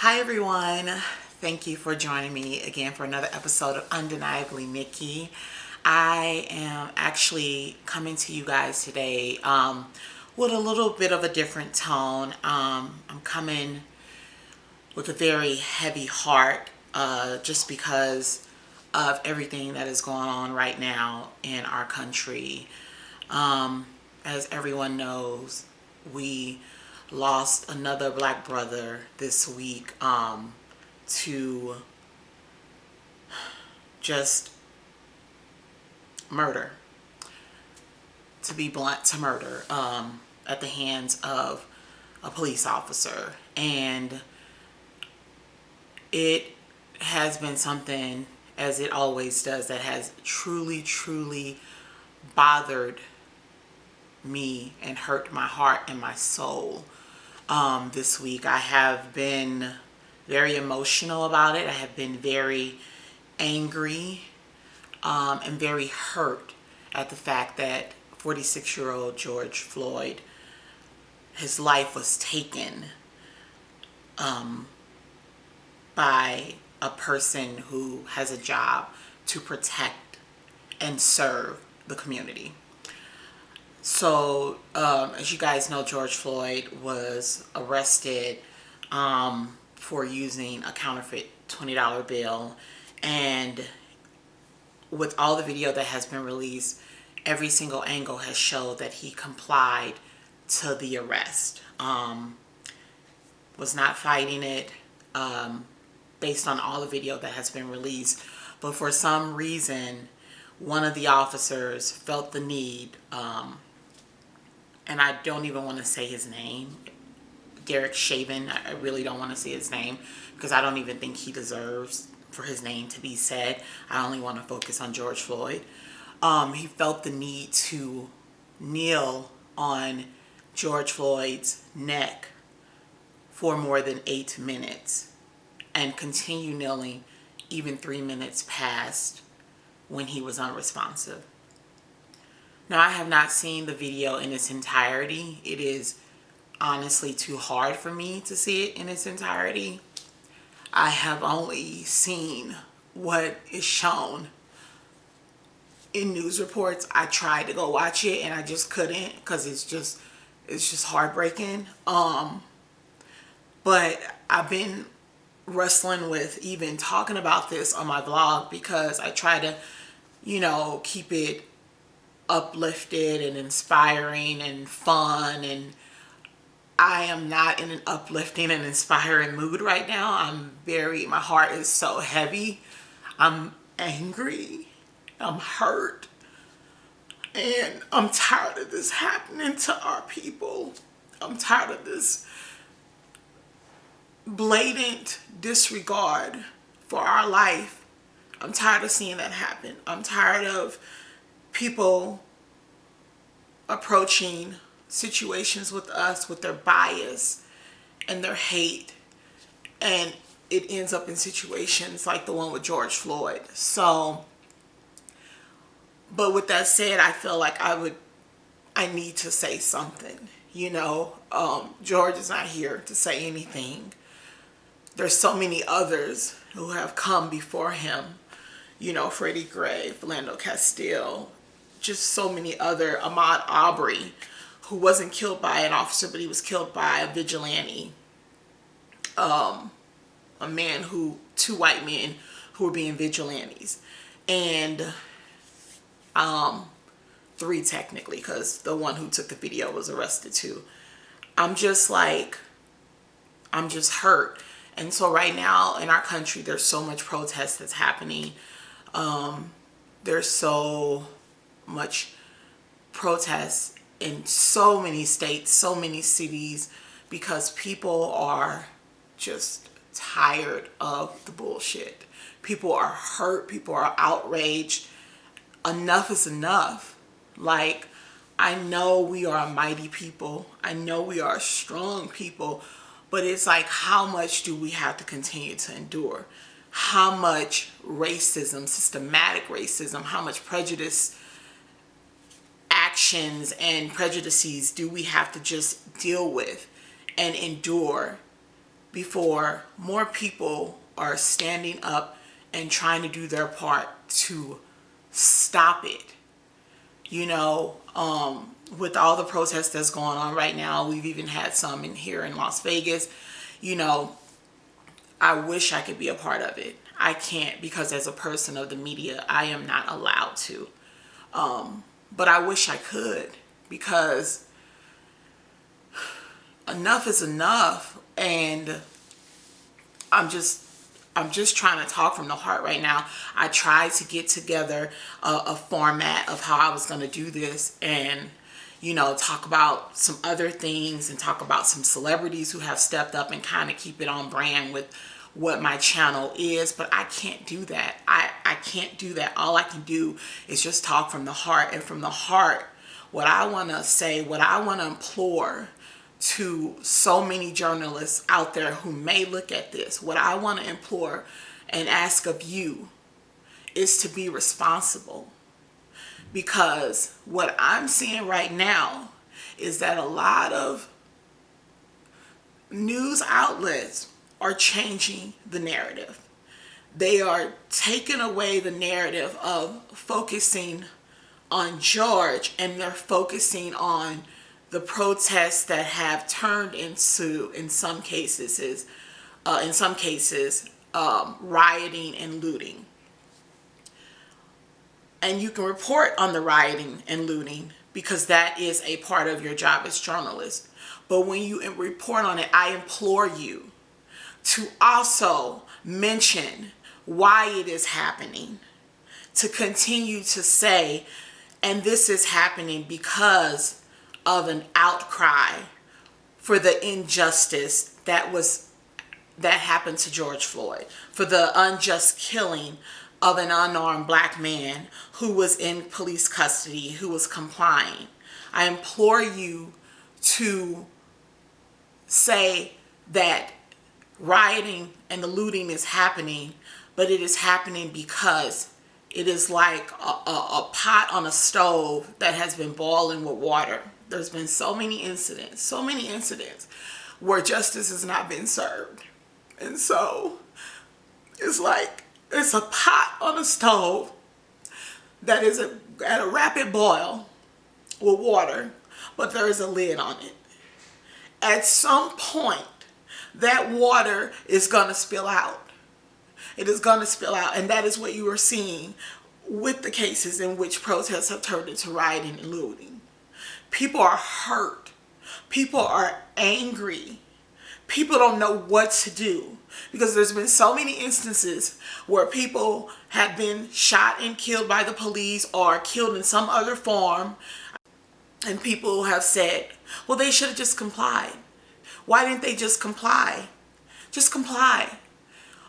Hi everyone, thank you for joining me again for another episode of Undeniably Nikki. I am actually coming to you guys today with a little bit of a different tone. I'm coming with a very heavy heart just because of everything that is going on right now in our country. As everyone knows, we lost another black brother this week to just murder, to be blunt, to murder at the hands of a police officer. And it has been something, as it always does, that has truly bothered me and hurt my heart and my soul. This week I have been very emotional about it. I have been very angry and very hurt at the fact that 46-year-old George Floyd, his life was taken by a person who has a job to protect and serve the community. So, as you guys know, George Floyd was arrested for using a counterfeit $20 bill. And with all the video that has been released, every single angle has showed that he complied to the arrest. Was not fighting it based on all the video that has been released. But for some reason, one of the officers felt the need, and I don't even want to say his name, Derek Chauvin. I really don't want to say his name because I don't even think he deserves for his name to be said. I only want to focus on George Floyd. He felt the need to kneel on George Floyd's neck for more than 8 minutes and continue kneeling even 3 minutes past when he was unresponsive. Now, I have not seen the video in its entirety. It is honestly too hard for me to see it in its entirety. I have only seen what is shown in news reports. I tried to go watch it and I just couldn't because it's just heartbreaking. But I've been wrestling with even talking about this on my vlog because I try to, keep it uplifted and inspiring and fun, and I am not in an uplifting and inspiring mood right now. My heart is so heavy. I'm angry. I'm hurt. And I'm tired of this happening to our people. I'm tired of this blatant disregard for our life. I'm tired of seeing that happen. I'm tired of people approaching situations with us with their bias and their hate, and it ends up in situations like the one with George Floyd. So, but with that said, I feel like I need to say something. George is not here to say anything. There's so many others who have come before him, Freddie Gray, Philando Castile, just so many other, Ahmaud Arbery, who wasn't killed by an officer, but he was killed by a vigilante. Two white men who were being vigilantes. And 3 technically, because the one who took the video was arrested too. I'm just hurt. And so right now in our country, there's so much protest that's happening. There's so much protest in so many states, so many cities, because people are just tired of the bullshit. People are hurt. People are outraged. Enough is enough. I know we are a mighty people. I know we are a strong people. But it's like, how much do we have to continue to endure? How much racism, systematic racism, how much prejudice, actions and prejudices do we have to just deal with and endure before more people are standing up and trying to do their part to stop it. You know, with all the protests that's going on right now, we've even had some in here in Las Vegas. You know, I wish I could be a part of it. I can't, because as a person of the media, I am not allowed to. But I wish I could, because enough is enough. And I'm just trying to talk from the heart right now. I tried to get together a format of how I was going to do this, and, you know, talk about some other things and talk about some celebrities who have stepped up and kind of keep it on brand with what my channel is. But I can't do that. I can't do that. All I can do is just talk from the heart. And from the heart, what I want to say, what I want to implore to so many journalists out there who may look at this, what I want to implore and ask of you is to be responsible. Because what I'm seeing right now is that a lot of news outlets are changing the narrative. They are taking away the narrative of focusing on George, and they're focusing on the protests that have turned into, in some cases, rioting and looting. And you can report on the rioting and looting because that is a part of your job as journalists. But when you report on it, I implore you to also mention why it is happening, to continue to say, and this is happening because of an outcry for the injustice that happened to George Floyd, for the unjust killing of an unarmed black man who was in police custody, who was complying. I implore you to say that rioting and the looting is happening, but it is happening because it is like a pot on a stove that has been boiling with water. There's been so many incidents where justice has not been served. And so it's like it's a pot on a stove that is at a rapid boil with water, but there is a lid on it. At some point, that water is going to spill out. It is going to spill out, and that is what you are seeing with the cases in which protests have turned into rioting and looting. People are hurt. People are angry. People don't know what to do because there's been so many instances where people have been shot and killed by the police or killed in some other form, and people have said, well, they should have just complied. Why didn't they just comply? Just comply.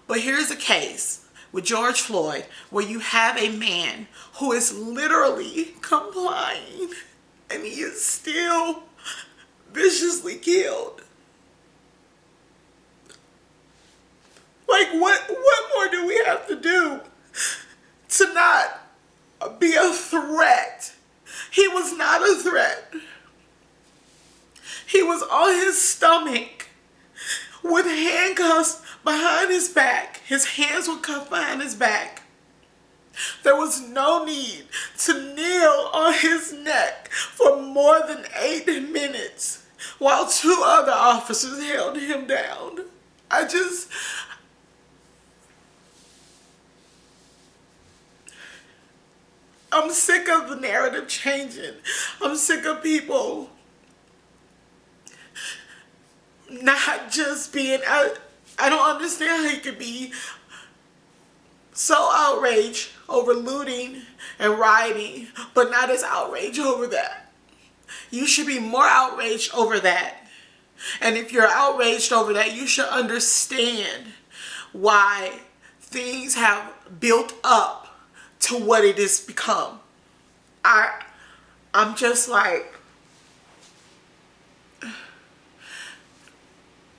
But here's a case with George Floyd where you have a man who is literally complying, and he is still viciously killed. Like, what more do we have to do to not be a threat? He was not a threat. He was on his stomach with handcuffs behind his back. His hands were cuffed behind his back. There was no need to kneel on his neck for more than 8 minutes while 2 other officers held him down. I'm sick of the narrative changing. I'm sick of people not just being, I don't understand how you could be so outraged over looting and rioting, but not as outraged over that. You should be more outraged over that. And if you're outraged over that, you should understand why things have built up to what it has become. I'm just like,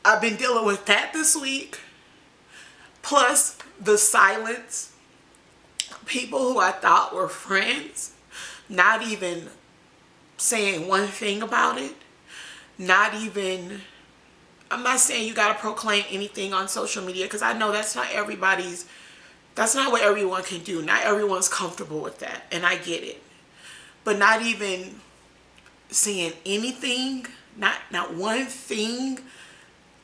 I've been dealing with that this week, plus the silence. People who I thought were friends, not even saying one thing about it, not even I'm not saying you got to proclaim anything on social media, because I know that's not what everyone can do. Not everyone's comfortable with that, and I get it. But not even saying anything, not one thing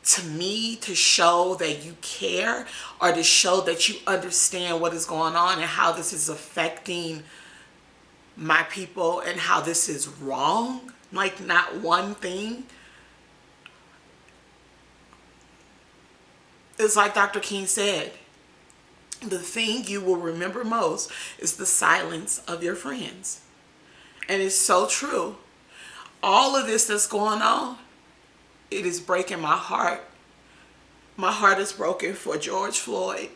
to me to show that you care or to show that you understand what is going on and how this is affecting my people and how this is wrong. Like, not one thing. It's like Dr. King said, the thing you will remember most is the silence of your friends. And it's so true. All of this that's going on, it is breaking my heart. My heart is broken for George Floyd.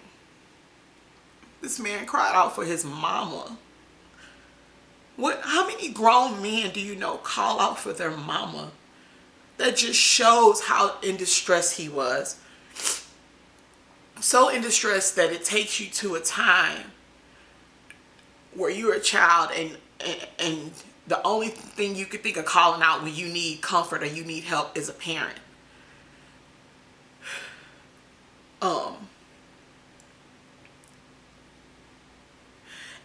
This man cried out for his mama. How many grown men do you know call out for their mama? That just shows how in distress he was. So in distress that it takes you to a time where you're a child and the only thing you could think of calling out when you need comfort or you need help is a parent.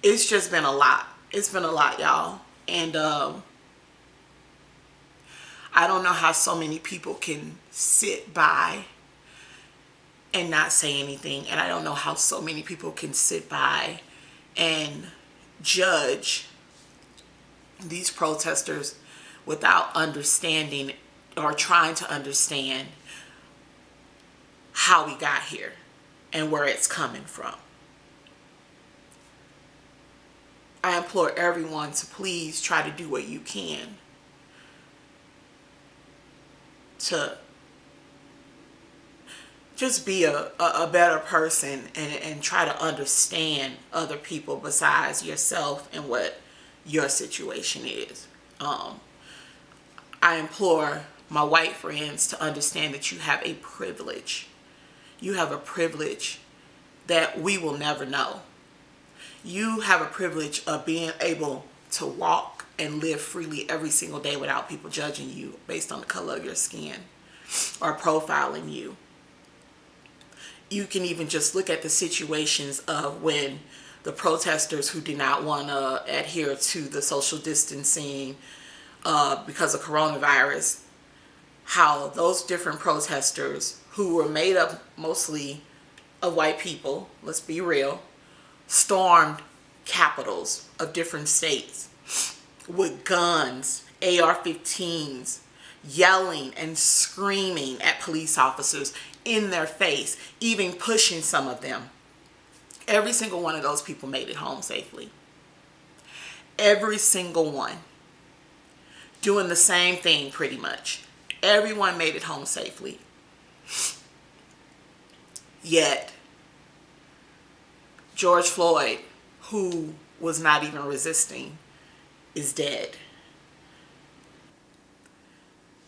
It's just been a lot. It's been a lot, y'all. And I don't know how so many people can sit by and not say anything. And I don't know how so many people can sit by and judge these protesters without understanding or trying to understand how we got here and where it's coming from. I implore everyone to please try to do what you can to just be a better person and try to understand other people besides yourself and what your situation is. I implore my white friends to understand that you have a privilege. You have a privilege that we will never know. You have a privilege of being able to walk and live freely every single day without people judging you based on the color of your skin or profiling you. You can even just look at the situations of when the protesters who did not want to adhere to the social distancing because of coronavirus, how those different protesters who were made up mostly of white people, let's be real, stormed capitals of different states with guns, AR-15s, yelling and screaming at police officers in their face, even pushing some of them. Every single one of those people made it home safely. Every single one. Doing the same thing pretty much. Everyone made it home safely. Yet, George Floyd, who was not even resisting, is dead.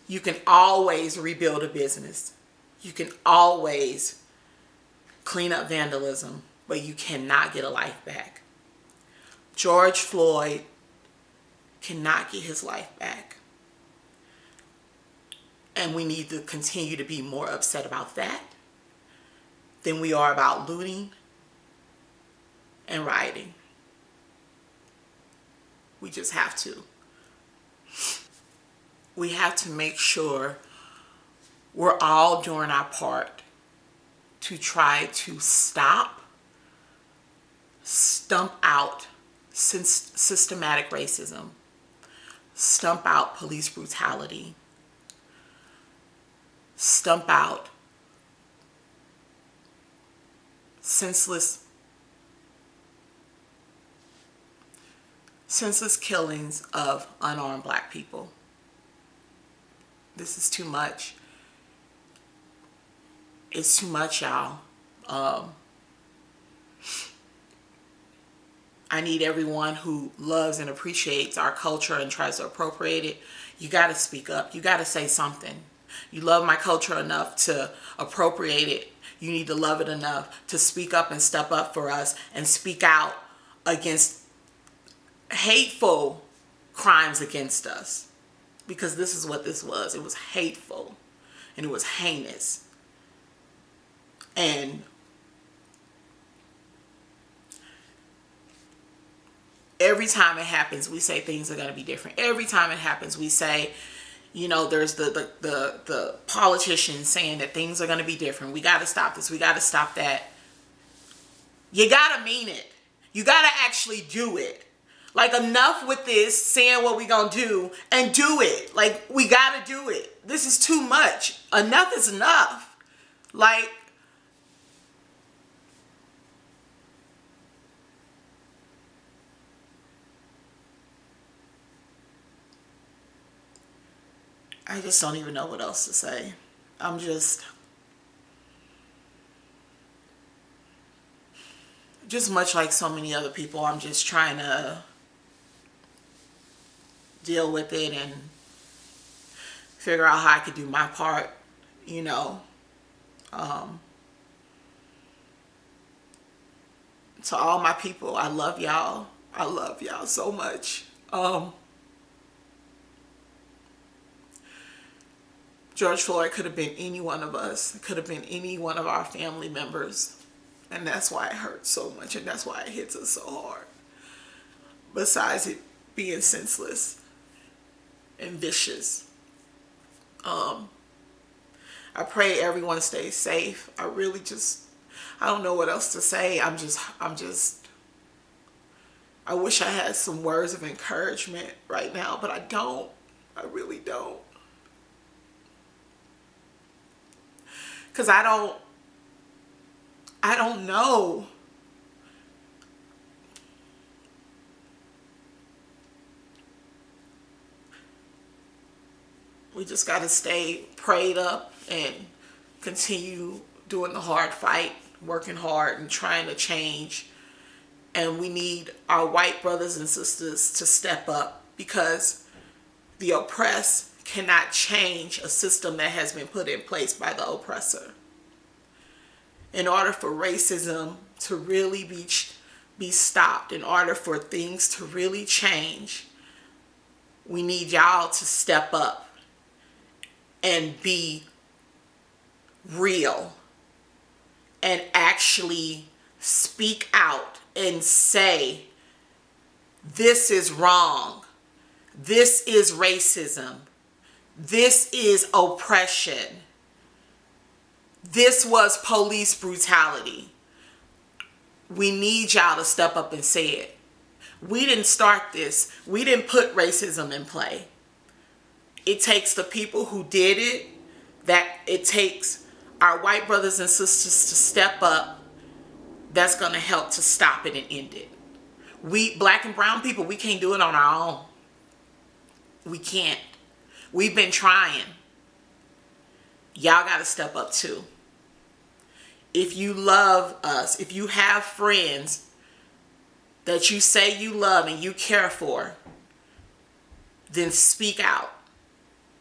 You can always rebuild a business. You can always clean up vandalism, but you cannot get a life back. George Floyd cannot get his life back. And we need to continue to be more upset about that than we are about looting and rioting. We just have to. We have to make sure we're all doing our part to try to stump out systematic racism, stump out police brutality, stump out senseless killings of unarmed black people. This is too much. It's too much, y'all. I need everyone who loves and appreciates our culture and tries to appropriate it. You got to speak up. You got to say something. You love my culture enough to appropriate it. You need to love it enough to speak up and step up for us and speak out against hateful crimes against us. Because this is what this was. It was hateful. and it was heinous. And every time it happens, we say things are going to be different. Every time it happens, we say, you know, there's the politicians saying that things are going to be different. We got to stop this. We got to stop that. You got to mean it. You got to actually do it. Like, enough with this saying what we going to do, and do it. Like, we got to do it. This is too much. Enough is enough. Like, I just don't even know what else to say. I'm just much like so many other people. I'm just trying to deal with it and figure out how I could do my part, you know. To all my people, I love y'all. I love y'all so much. George Floyd could have been any one of us. It could have been any one of our family members. And that's why it hurts so much, and that's why it hits us so hard. Besides it being senseless and vicious. I pray everyone stays safe. I don't know what else to say. I wish I had some words of encouragement right now, but I don't. I really don't. Because I don't know. We just got to stay prayed up and continue doing the hard fight, working hard and trying to change. And we need our white brothers and sisters to step up, because the oppressed cannot change a system that has been put in place by the oppressor. In order for racism to really be stopped, in order for things to really change, we need y'all to step up and be real and actually speak out and say, this is wrong. This is racism. This is oppression. This was police brutality. We need y'all to step up and say it. We didn't start this. We didn't put racism in play. It takes the people who did it, it takes our white brothers and sisters to step up. That's going to help to stop it and end it. We, black and brown people, we can't do it on our own. We can't. We've been trying. Y'all got to step up too. If you love us, if you have friends that you say you love and you care for, then speak out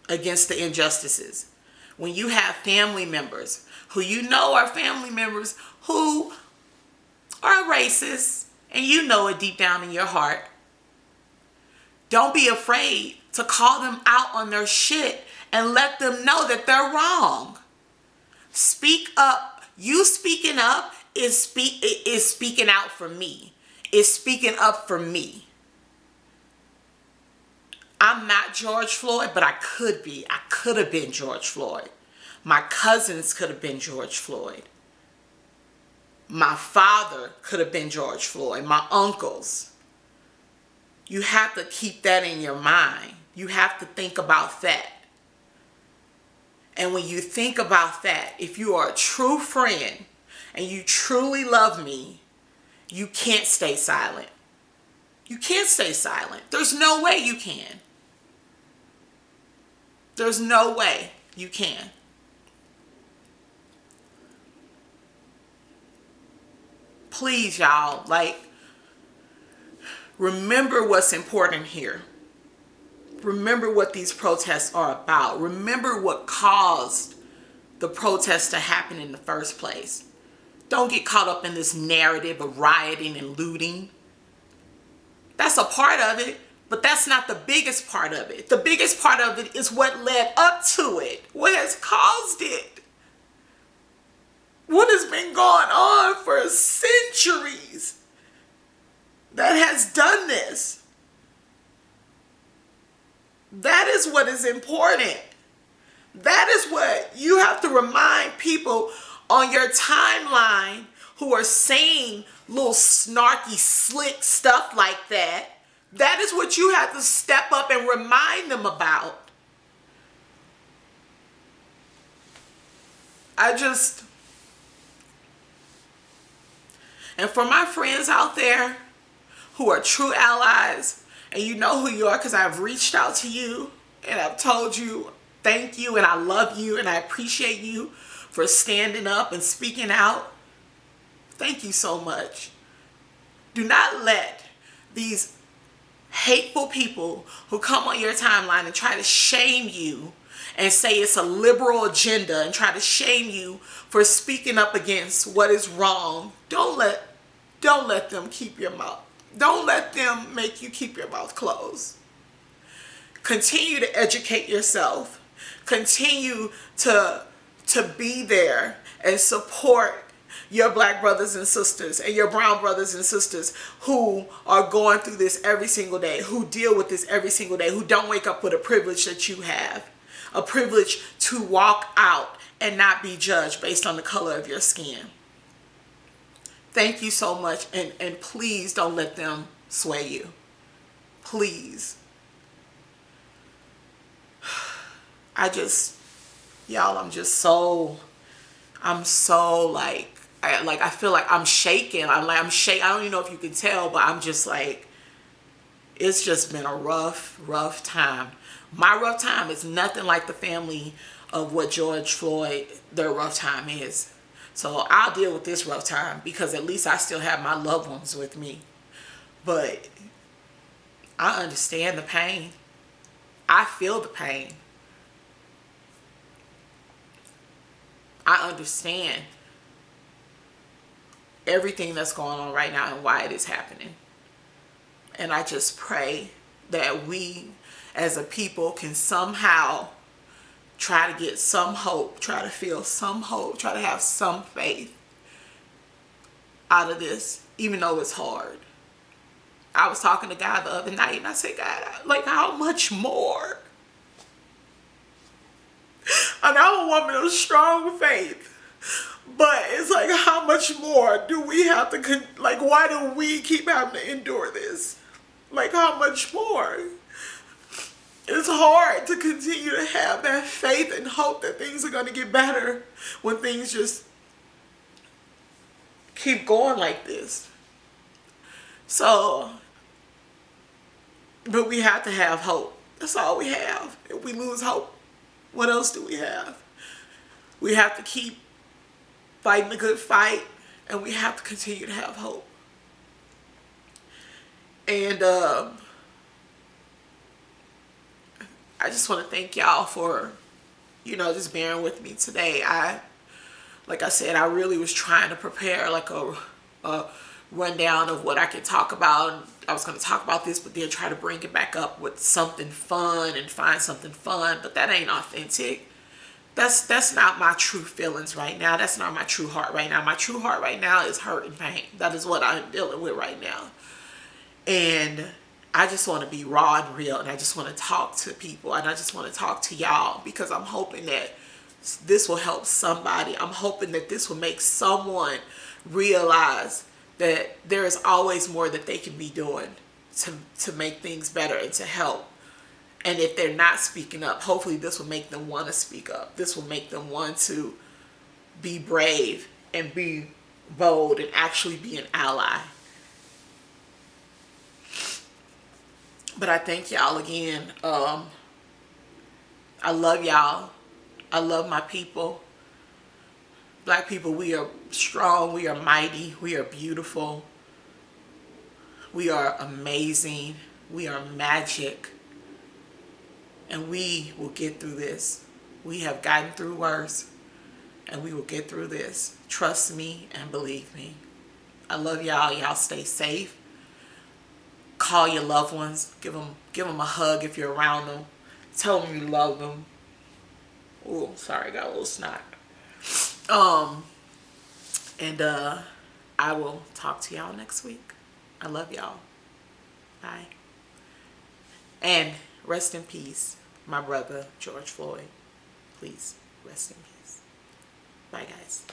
against the injustices. When you have family members who you know are family members who are racist, and you know it deep down in your heart, don't be afraid to call them out on their shit and let them know that they're wrong. Speak up. You speaking up is speaking out for me. Is speaking up for me. I'm not George Floyd, but I could be. I could have been George Floyd. My cousins could have been George Floyd. My father could have been George Floyd. My uncles. You have to keep that in your mind. You have to think about that. And when you think about that, if you are a true friend and you truly love me, you can't stay silent. You can't stay silent. There's no way you can. There's no way you can. Please, y'all, remember what's important here. Remember what these protests are about. Remember what caused the protests to happen in the first place. Don't get caught up in this narrative of rioting and looting. That's a part of it, But that's not the biggest part of it. The biggest part of it is what led up to it, what has caused it, what has been going on for centuries that has done this. That is what is important. That is what you have to remind people on your timeline who are saying little snarky, slick stuff like that. That is what you have to step up and remind them about. And for my friends out there who are true allies, and you know who you are because I've reached out to you and I've told you thank you and I love you and I appreciate you for standing up and speaking out. Thank you so much. Do not let these hateful people who come on your timeline and try to shame you and say it's a liberal agenda and try to shame you for speaking up against what is wrong. Don't let them keep your mouth. Don't let them make you keep your mouth closed. Continue to educate yourself. Continue to be there and support your black brothers and sisters and your brown brothers and sisters who are going through this every single day, who deal with this every single day, who don't wake up with a privilege that you have, a privilege to walk out and not be judged based on the color of your skin. Thank you so much, and please don't let them sway you. Please. I'm so I feel like I'm shaking. I'm shaking. I don't even know if you can tell, but I'm just like, it's just been a rough time. My rough time is nothing like the family of what George Floyd, their rough time is. So I'll deal with this rough time because at least I still have my loved ones with me. But I understand the pain. I feel the pain. I understand everything that's going on right now and why it is happening. And I just pray that we as a people can somehow try to get some hope, try to feel some hope, try to have some faith out of this, even though it's hard. I was talking to God the other night and I said, God, like, how much more? And I'm a woman of strong faith, but it's like, how much more do we have to, like, why do we keep having to endure this? Like, how much more? It's hard to continue to have that faith and hope that things are going to get better when things just keep going like this. So, but we have to have hope. That's all we have. If we lose hope, what else do we have? We have to keep fighting the good fight, and we have to continue to have hope. And I just want to thank y'all for, just bearing with me today. Like I said, I really was trying to prepare like a rundown of what I could talk about. I was going to talk about this, but then try to bring it back up with something fun and find something fun, but that ain't authentic. That's not my true feelings right now. That's not my true heart right now. My true heart right now is hurt and pain. That is what I'm dealing with right now. And I just want to be raw and real, and I just want to talk to people, and I just want to talk to y'all because I'm hoping that this will help somebody. I'm hoping that this will make someone realize that there is always more that they can be doing to make things better and to help. And if they're not speaking up, hopefully this will make them want to speak up. This will make them want to be brave and be bold and actually be an ally. But I thank y'all again. I love y'all. I love my people. Black people, we are strong. We are mighty. We are beautiful. We are amazing. We are magic. And we will get through this. We have gotten through worse. And we will get through this. Trust me and believe me. I love y'all. Y'all stay safe. call your loved ones. Give them a hug if you're around them. Tell them you love them. Oh, sorry, I got a little snot. And I will talk to y'all next week. I love y'all. Bye. And rest in peace, my brother, George Floyd. Please, rest in peace. Bye, guys.